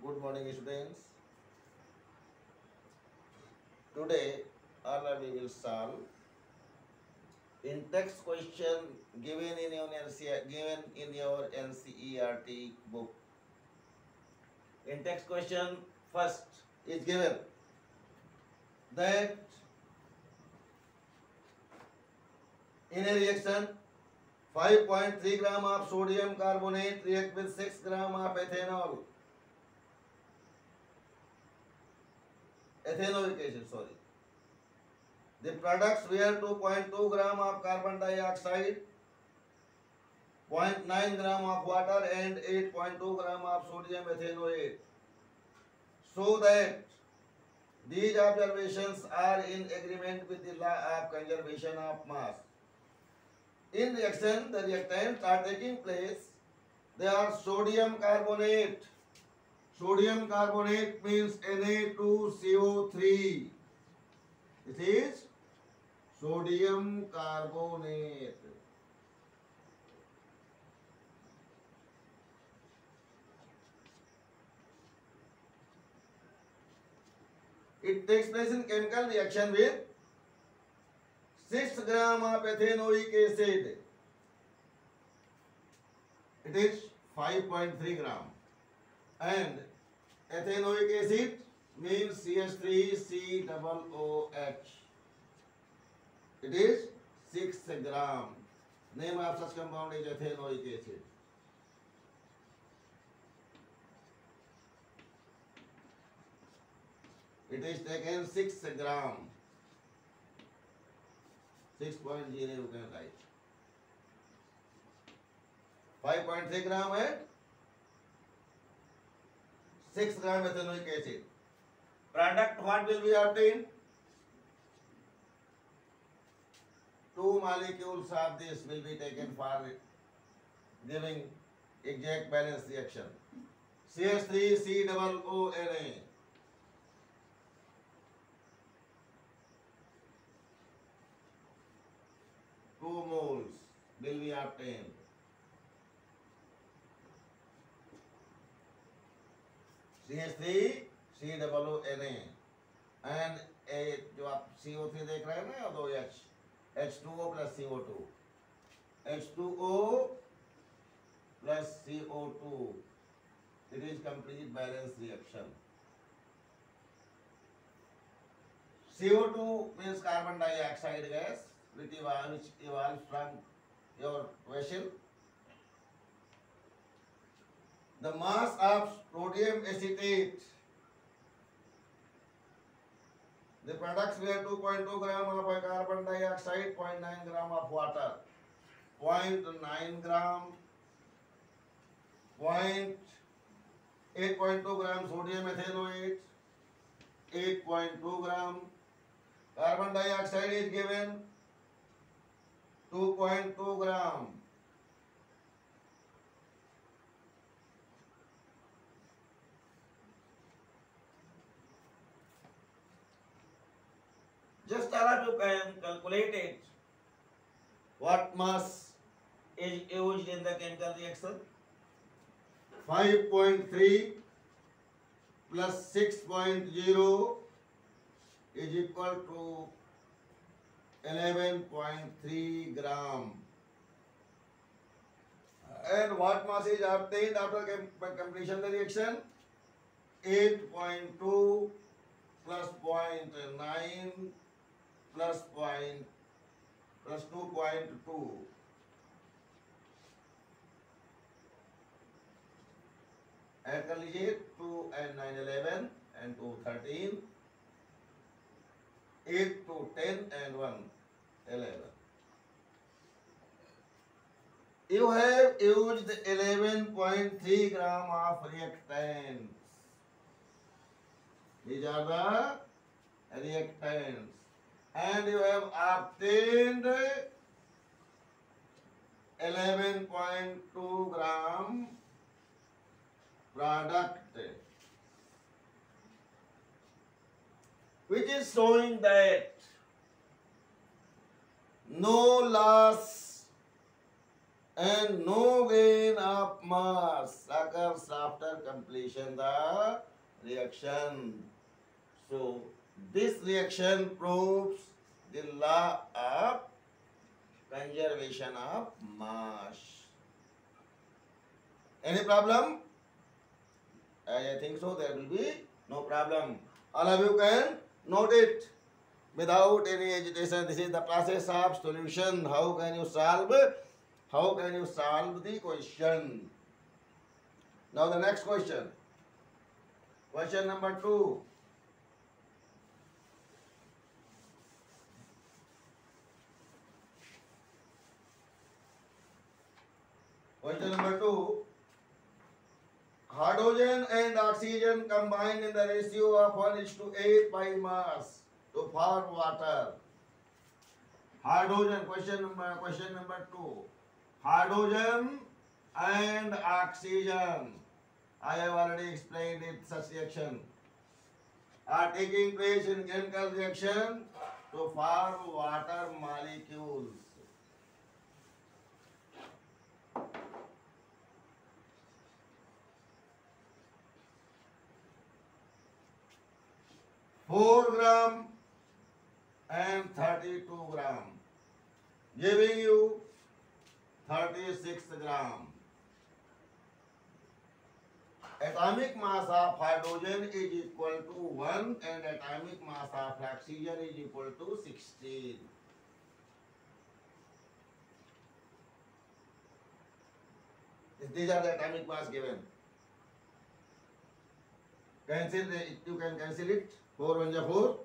Good morning, students. Today, all we will solve in text question given in your NCERT book. In text question, first is given that in a reaction 5.3 gram of sodium carbonate react with 6 gram of ethanoic acid, sorry. The products were 2.2 gram of carbon dioxide, 0.9 gram of water and 8.2 gram of sodium ethanoate. So that these observations are in agreement with the law of conservation of mass. In reaction, the reactants are taking place. They are sodium carbonate. Sodium carbonate means Na2CO3. It is sodium carbonate. It takes place in chemical reaction with 6 gram of ethanoic acid. It is 5.3 gram. And ethanoic acid means CH3COOH. It is 6 gram. Name of such compound is ethanoic acid. It is taken 6 gram. 6.0 you can write. 5.3 gram and 6 gram ethanoic acid. Product what will be obtained? 2 molecules of this will be taken for giving exact balance reaction. CH3COONA. 2 moles will be obtained. CH3COONA and जो आप CO3 देख रहे हैं ना या 2H H2O plus CO2 H2O plus CO2 it is complete balance reaction. CO2 means carbon dioxide gas which evolves from your vessel. The mass of sodium acetate, the products were 2.2 gram of carbon dioxide, 0.9 gram of water, 0.9 gram, 8.2 gram sodium ethanoate, 8.2 gram. Carbon dioxide is given 2.2 gram. Just all of you can calculate it. What mass is used in the chemical reaction? 5.3 plus 6.0 is equal to 11.3 gram. And what mass is obtained after completion of the reaction? 8.2 plus 0.9 plus 2.2. Add कर लीजिए 2 and 9 11 and 2 13, 8 2 10 and 1 11. You have used 11.3 gram of reactants. These are the reactants. And you have obtained 11.2 gram product, which is showing that no loss and no gain of mass occurs after completion the reaction. So this reaction proves the law of conservation of mass. Any problem? I think so. There will be no problem. All of you can note it without any agitation. This is the process of solution. How can you solve? How can you solve the question? Now the next question. Question number 2. Question number 2. Hydrogen and oxygen combined in the ratio of 1:8 by mass to form water. Hydrogen, question number 2. Hydrogen and oxygen, I have already explained it, such reaction are taking place in chemical reaction to form water molecules. Four gram and 32 gram, giving you 36 gram. Atomic mass of hydrogen is equal to 1 and atomic mass of oxygen is equal to 16. These are the atomic mass given. Cancel it, you can cancel it. 4 1 ja 4,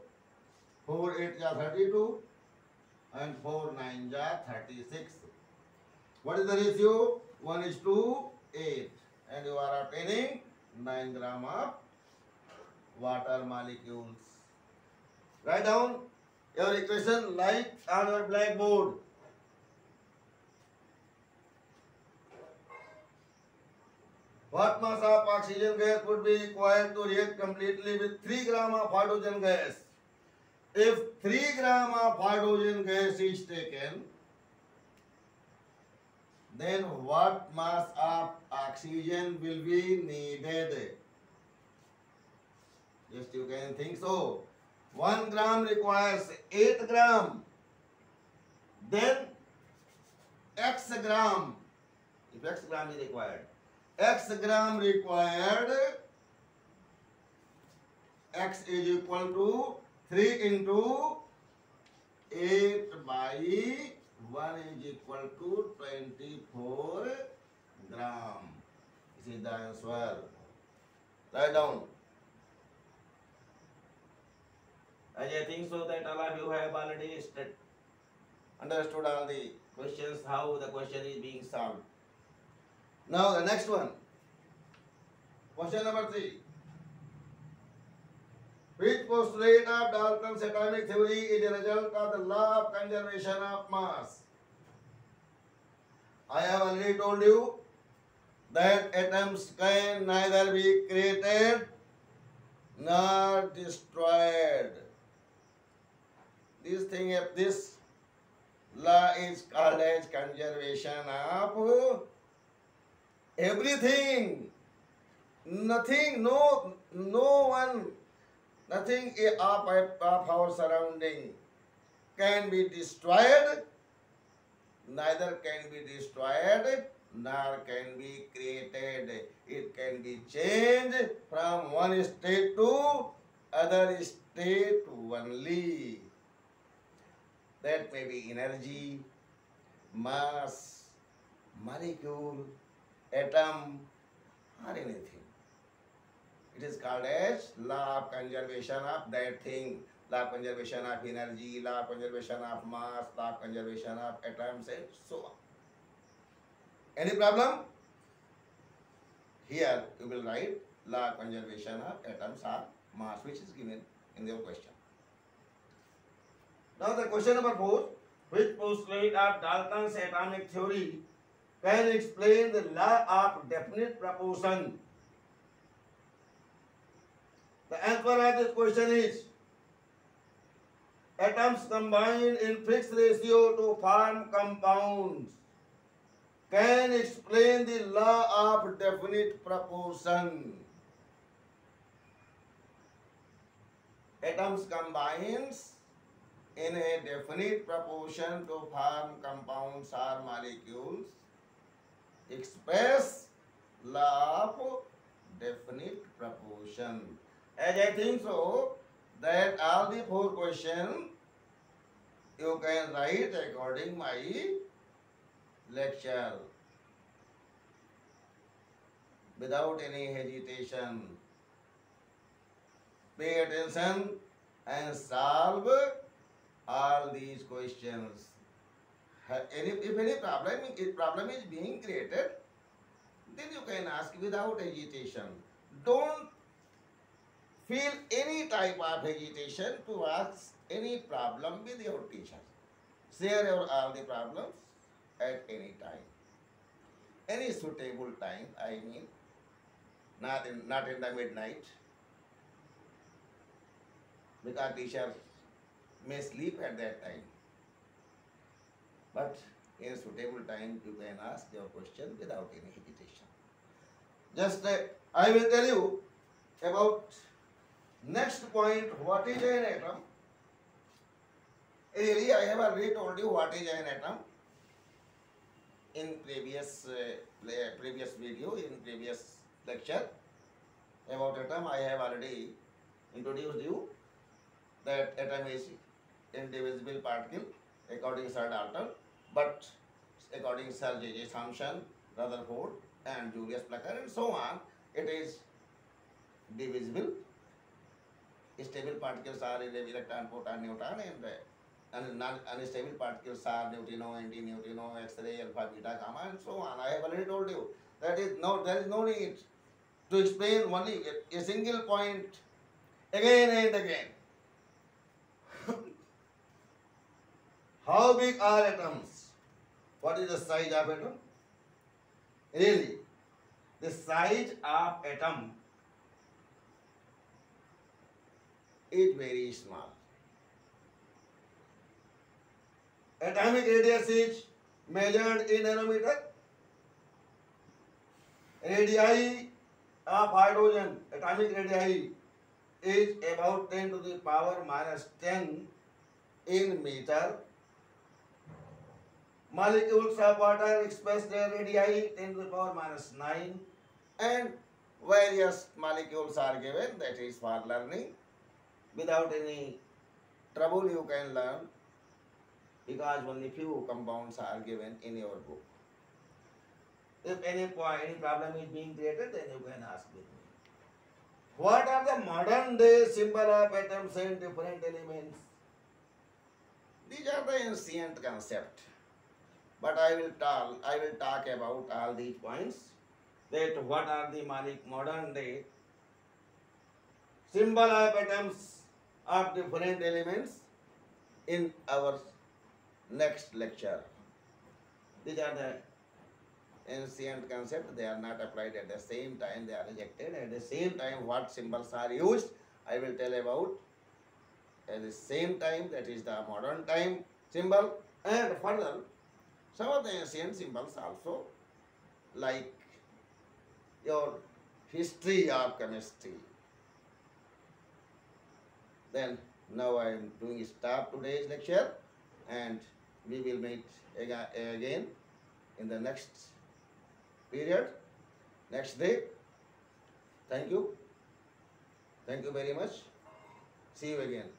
4 8 ja 32 and 4 9 ja 36. What is the ratio? 1:8 and you are obtaining 9 gram of water molecules. Write down your equation like on your blackboard. What mass of oxygen gas would be required to react completely with 3 gram of hydrogen gas? If 3 gram of hydrogen gas is taken, then what mass of oxygen will be needed? Just you can think so. 1 gram requires 8 gram. Then X gram, if X gram is required, X gram required, X is equal to 3 into 8 by 1 is equal to 24 gram. This is the answer. Write down. I think so that all of you have already understood all the questions, how the question is being solved. Now the next one. Question number 3. Which postulate of Dalton's atomic theory is a result of the law of conservation of mass? I have already told you that atoms can neither be created nor destroyed. This law is called as conservation of everything. Nothing, no one, nothing of our surrounding can be destroyed, neither can be destroyed nor can be created. It can be changed from one state to other state only. That may be energy, mass, molecule, atom, or anything. It is called as law of conservation of that thing. Law of conservation of energy, law of conservation of mass, law of conservation of atoms, and so on. Any problem? Here you will write law of conservation of atoms or mass, which is given in your question. Now the question number 4. Which postulate of Dalton's atomic theory can explain the law of definite proportion? The answer of this question is atoms combine in fixed ratio to form compounds can explain the law of definite proportion. Atoms combines in a definite proportion to form compounds or molecules. Express law of definite proportion. As I think so, that all the four questions you can write according my lecture without any hesitation. Pay attention and solve all these questions. If any problem is being created, then you can ask without hesitation. Don't feel any type of hesitation to ask any problem with your teacher. Share all the problems at any time. Any suitable time, I mean, not in the midnight, because teacher may sleep at that time. But in suitable time, you can ask your question without any hesitation. Just I will tell you about next point, what is an atom? Really, I have already told you what is an atom in previous video, in previous lecture. About atom, I have already introduced you that atom is indivisible particle according to Sir Dalton, but according to Sir J.J. Thomson, Rutherford, and Julius Plucker, and so on, it is divisible. Stable particles are electron, proton, neutron, and unstable particles are neutrino, antineutrino, X-ray, alpha, beta, gamma, and so on. I have already told you that there is no need to explain only a single point again and again. How big are atoms? What is the size of atom? Really, the size of atom is very small. Atomic radius is measured in nanometer. Radii of hydrogen, atomic radii, is about 10 to the power minus 10 in meter. Molecules of water express their radii 10 to the power minus 9, and various molecules are given, that is for learning. Without any trouble you can learn, because only few compounds are given in your book. If any problem is being created, then you can ask with me. What are the modern day symbol of atoms and different elements? These are the ancient concepts. But I will talk about all these points. That what are the modern day symbol of atoms of different elements in our next lecture. These are the ancient concepts. They are not applied at the same time. They are rejected. At the same time, what symbols are used, I will tell about. At the same time, that is the modern time symbol. And further, some of the ancient symbols also, like your history of chemistry. Then now I am doing stop today's lecture, and we will meet again in the next period, next day. Thank you. Thank you very much. See you again.